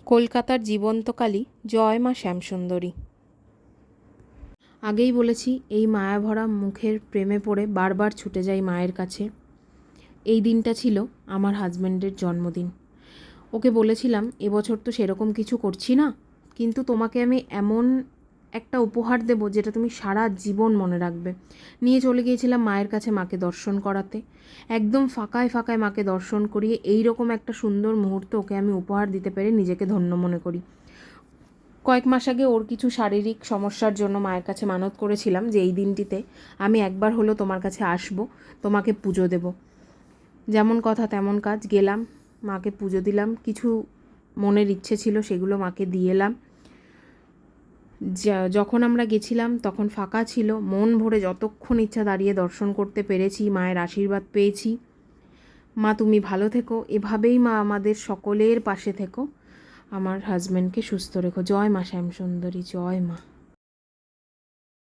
কলকাতার জীবন্ত কালী জয় মা শ্যামসুন্দরী। আগেই বলেছি, এই মায়াভরা মুখের প্রেমে পড়ে বারবার ছুটে যাই মায়ের কাছে। এই দিনটা ছিল আমার হাজব্যান্ডের জন্মদিন। ওকে বলেছিলাম, এবছর তো সেরকম কিছু করছি না, কিন্তু তোমাকে আমি এমন একটা উপহার দেব যেটা তুমি সারা জীবন মনে রাখবে। নিয়ে চলে গিয়েছিলাম মায়ের কাছে মাকে দর্শন করাতে। একদম ফাঁকায় ফাঁকায় মাকে দর্শন করিয়ে এই রকম একটা সুন্দর মুহূর্ত ওকে আমি উপহার দিতে পেরে নিজেকে ধন্য মনে করি। কয়েক মাস আগে ওর কিছু শারীরিক সমস্যার জন্য মায়ের কাছে মানত করেছিলাম যে এই দিনটিতে আমি একবার হলো তোমার কাছে আসব, তোমাকে পুজো দেব। যেমন কথা তেমন কাজ, গেলাম, মাকে পুজো দিলাম। কিছু মনের ইচ্ছে ছিল সেগুলো মাকে দিয়ে এলাম। যখন আমরা গেছিলাম তখন ফাঁকা ছিল, মন ভরে যতক্ষণ ইচ্ছা দাঁড়িয়ে দর্শন করতে পেরেছি, মায়ের আশীর্বাদ পেয়েছি। মা তুমি ভালো থেকো, এভাবেই মা আমাদের সকলের পাশে থেকো, আমার হাজব্যান্ডকে সুস্থ রেখো। জয় মা শ্যামসুন্দরী, জয় মা।